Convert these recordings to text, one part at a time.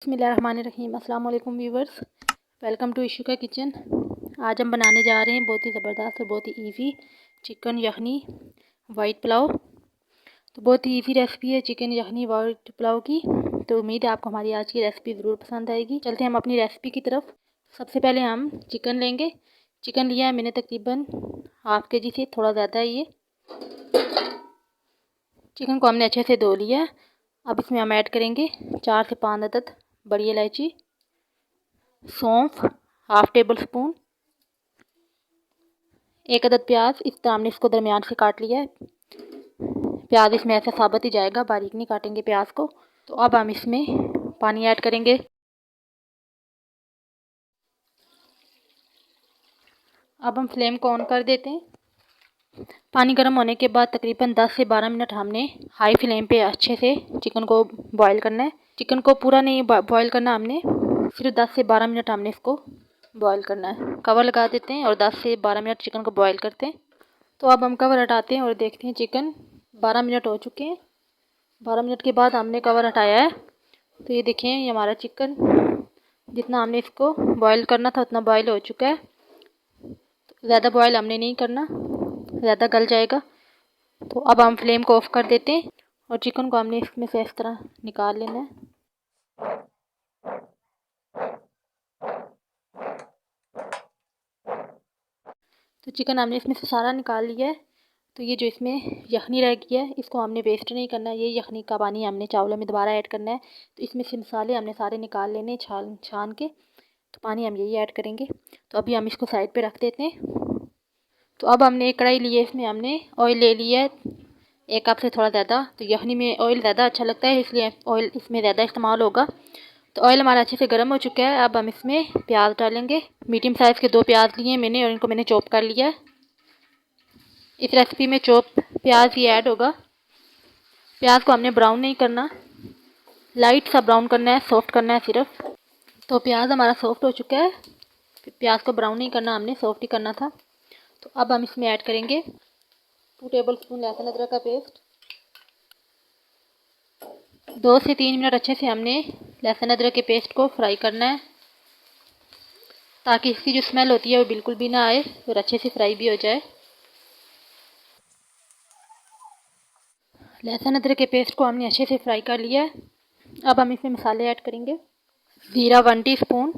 बिस्मिल्लाहिर्रहमानिर्रहीम। अस्सलाम वालेकुम व्यूवर्स, वेलकम टू इशू का किचन। आज हम बनाने जा रहे हैं बहुत ही ज़बरदस्त और बहुत ही इजी चिकन यखनी वाइट पुलाव। तो बहुत ही इजी रेसिपी है चिकन यखनी वाइट पुलाव की। तो उम्मीद है आपको हमारी आज की रेसिपी ज़रूर पसंद आएगी। चलते हैं हम अपनी रेसिपी की तरफ। सबसे पहले हम चिकन लेंगे। चिकन लिया है मैंने तकरीबन हाफ़ के जी से थोड़ा ज़्यादा है ये। चिकन को हमने अच्छे से धो लिया है। अब इसमें हम ऐड करेंगे 4 से 5 अदद बड़ी इलायची, सौंफ हाफ़ टेबल स्पून, 1 अदद प्याज। इस तरह हमने इसको दरमियान से काट लिया है। प्याज इसमें ऐसा साबुत ही जाएगा, बारीक नहीं काटेंगे प्याज को। तो अब हम इसमें पानी ऐड करेंगे। अब हम फ्लेम को ऑन कर देते हैं। पानी गर्म होने के बाद तकरीबन 10 से 12 मिनट हमने हाई फ्लेम पे अच्छे से चिकन को बॉईल करना है। चिकन को पूरा नहीं बॉईल करना हमने, सिर्फ 10 से 12 मिनट हमने इसको बॉईल करना है। कवर लगा देते हैं और 10 से 12 मिनट चिकन को बॉईल करते हैं। तो अब हम कवर हटाते हैं और देखते हैं चिकन 12 मिनट हो चुके हैं। 12 मिनट के बाद हमने कवर हटाया है। तो ये देखें, ये हमारा चिकन जितना हमने इसको बॉईल करना था उतना बॉईल हो चुका है। ज़्यादा बॉईल हमने नहीं करना, ज़्यादा गल जाएगा। तो अब हम फ्लेम को ऑफ़ कर देते हैं और चिकन को हमने इसमें से इस तरह निकाल लेना है। तो चिकन हमने इसमें से सारा निकाल लिया है। तो ये जो इसमें यखनी रह गया है इसको हमने वेस्ट नहीं करना। ये यखनी का पानी हमने चावलों में दोबारा ऐड करना है। तो इसमें से मसाले हमने सारे निकाल लेने छान के। तो पानी हम यही ऐड करेंगे। तो अभी हम इसको साइड पे रख देते हैं। तो अब हमने एक कढ़ाई ली है, इसमें हमने ऑयल ले लिया है 1 कप से थोड़ा ज़्यादा। तो यखनी में ऑयल ज़्यादा अच्छा लगता है, इसलिए ऑयल इसमें ज़्यादा इस्तेमाल होगा। तो ऑयल हमारा अच्छे से गर्म हो चुका है। अब हम इसमें प्याज डालेंगे। मीडियम साइज़ के 2 प्याज लिए मैंने और इनको मैंने चॉप कर लिया है। इस रेसिपी में चॉप प्याज ही ऐड होगा। प्याज को हमने ब्राउन नहीं करना, लाइट सा ब्राउन करना है, सॉफ्ट करना है सिर्फ। तो प्याज हमारा सॉफ्ट हो चुका है। प्याज को ब्राउन नहीं करना हमने, सॉफ्ट ही करना था। तो अब हम इसमें ऐड करेंगे 2 टेबल स्पून लहसुन अदरक का पेस्ट। 2 से 3 मिनट अच्छे से हमने लहसुन अदरक के पेस्ट को फ्राई करना है, ताकि इसकी जो स्मेल होती है वो बिल्कुल भी ना आए और अच्छे से फ्राई भी हो जाए। लहसुन अदरक के पेस्ट को हमने अच्छे से फ्राई कर लिया है। अब हम इसमें मसाले ऐड करेंगे। ज़ीरा 1 टीस्पून,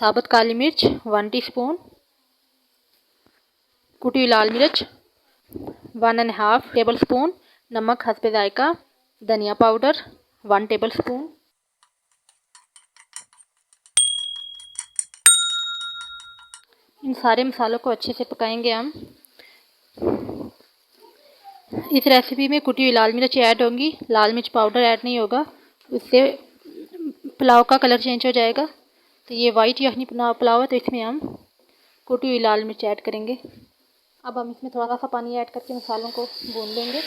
साबुत काली मिर्च 1 टीस्पून, कुटी हुई लाल मिर्च 1½ टेबल स्पून, नमक हस्बे जायका, धनिया पाउडर 1 टेबल स्पून। इन सारे मसालों को अच्छे से पकाएंगे हम। इस रेसिपी में कुटी हुई लाल मिर्च ऐड होंगी, लाल मिर्च पाउडर ऐड नहीं होगा, उससे पुलाव का कलर चेंज हो जाएगा। तो ये वाइट यखनी पुलाव है, तो इसमें हम कुटी हुई लाल मिर्च ऐड करेंगे। अब हम इसमें थोड़ा सा पानी ऐड करके मसालों को भून लेंगे।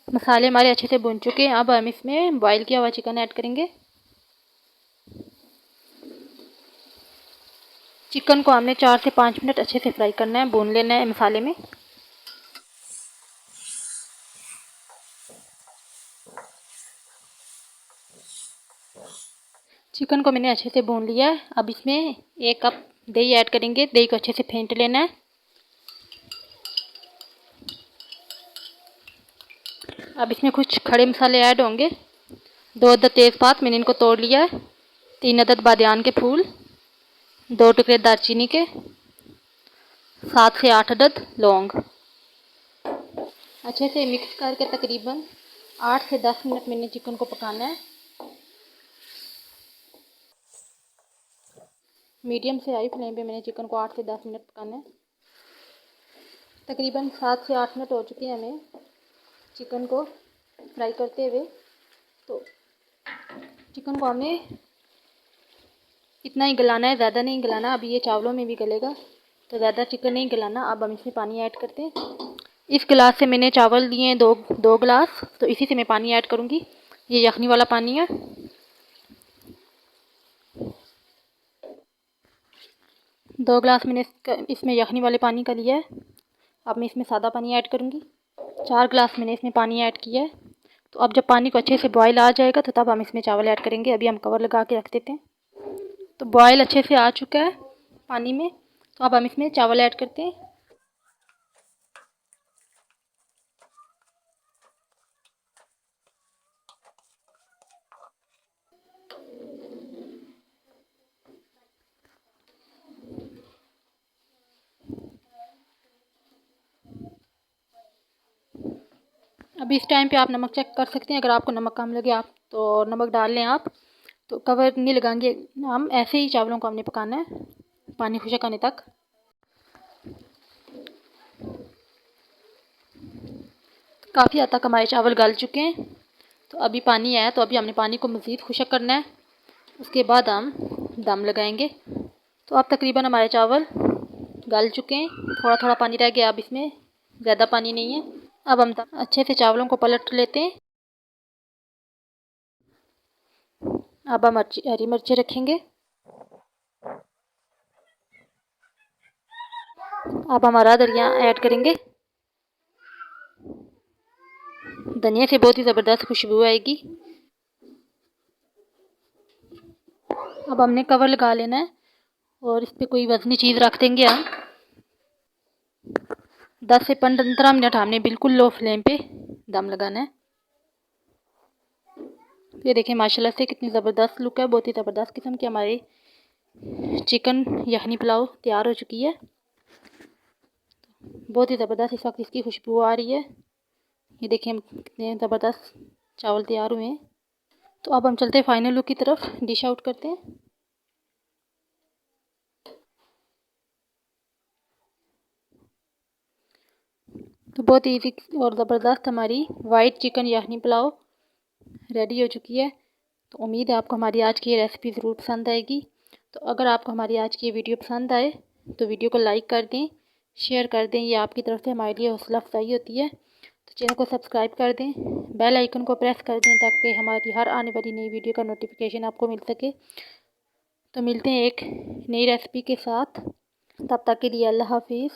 मसाले हमारे अच्छे से भून चुके हैं। अब हम इसमें बॉईल किया हुआ चिकन ऐड करेंगे। चिकन को हमने 4 से 5 मिनट अच्छे से फ्राई करना है, भून लेना है मसाले में। चिकन को मैंने अच्छे से भून लिया है। अब इसमें 1 कप दही ऐड करेंगे। दही को अच्छे से फेंट लेना है। अब इसमें कुछ खड़े मसाले ऐड होंगे। 2 अदद तेज़पात मैंने इनको तोड़ लिया है, 3 अदद बादियान के फूल, 2 टुकड़े दालचीनी के, 7 से 8 अदद लौंग। अच्छे से मिक्स करके तकरीबन 8 से 10 मिनट मैंने चिकन को पकाना है। मीडियम से हाई फ्लेम पे मैंने चिकन को 8 से 10 मिनट पकाना है। तकरीबन 7 से 8 मिनट हो चुके हैं हमें चिकन को फ्राई करते हुए। तो चिकन को हमने इतना ही गलाना है, ज़्यादा नहीं गलाना। अब ये चावलों में भी गलेगा, तो ज़्यादा चिकन नहीं गलाना। अब हम इसमें पानी ऐड करते हैं। इस गिलास से मैंने चावल लिए हैं 2 गिलास, तो इसी से मैं पानी ऐड करूँगी। ये यखनी वाला पानी है। 2 गिलास मैंने इसमें यखनी वाले पानी का लिया है। अब मैं इसमें सादा पानी ऐड करूँगी। 4 गिलास मैंने इसमें पानी ऐड किया है। तो अब जब पानी को अच्छे से बॉयल आ जाएगा तो तब हम इसमें चावल ऐड करेंगे। अभी हम कवर लगा के रख देते हैं। तो बॉयल अच्छे से आ चुका है पानी में, तो अब हम इसमें चावल ऐड करते हैं। अभी इस टाइम पे आप नमक चेक कर सकते हैं। अगर आपको नमक कम लगे आप तो नमक डाल लें आप। तो कवर नहीं लगाएंगे हम, ऐसे ही चावलों को हमने पकाना है पानी खुशक आने तक। काफ़ी हद तक हमारे चावल गल चुके हैं। तो अभी पानी आया, तो अभी हमने पानी को मज़ीद खुशक करना है। उसके बाद हम दम लगाएंगे। तो अब तकरीबन हमारे चावल गल चुके हैं। थोड़ा थोड़ा पानी रह गया, अब इसमें ज़्यादा पानी नहीं है। अब हम अच्छे से चावलों को पलट लेते हैं। अब हम हरी मिर्ची रखेंगे। अब हम हरा धनिया ऐड करेंगे। धनिया से बहुत ही ज़बरदस्त खुशबू आएगी। अब हमने कवर लगा लेना है और इस पर कोई वजनी चीज़ रख देंगे हम। 10 से 15 मिनट हमने बिल्कुल लो फ्लेम पे दम लगाना है। ये देखें माशाल्लाह से कितनी ज़बरदस्त लुक है। बहुत ही ज़बरदस्त किस्म की हमारी चिकन यखनी पुलाव तैयार हो चुकी है। बहुत ही ज़बरदस्त इस वक्त इसकी खुशबू आ रही है। ये देखें कितने ज़बरदस्त चावल तैयार हुए हैं। तो अब हम चलते हैं फाइनल लुक की तरफ, डिश आउट करते हैं। तो बहुत ईजी और ज़बरदस्त हमारी वाइट चिकन यखनी पुलाव रेडी हो चुकी है। तो उम्मीद है आपको हमारी आज की ये रेसिपी ज़रूर पसंद आएगी। तो अगर आपको हमारी आज की ये वीडियो पसंद आए तो वीडियो को लाइक कर दें, शेयर कर दें। ये आपकी तरफ से हमारे लिए हौसला अफजाई होती है। तो चैनल को सब्सक्राइब कर दें, बेल आइकन को प्रेस कर दें ताकि हमारी हर आने वाली नई वीडियो का नोटिफिकेशन आपको मिल सके। तो मिलते हैं एक नई रेसिपी के साथ, तब तक के लिए अल्लाह हाफिज़।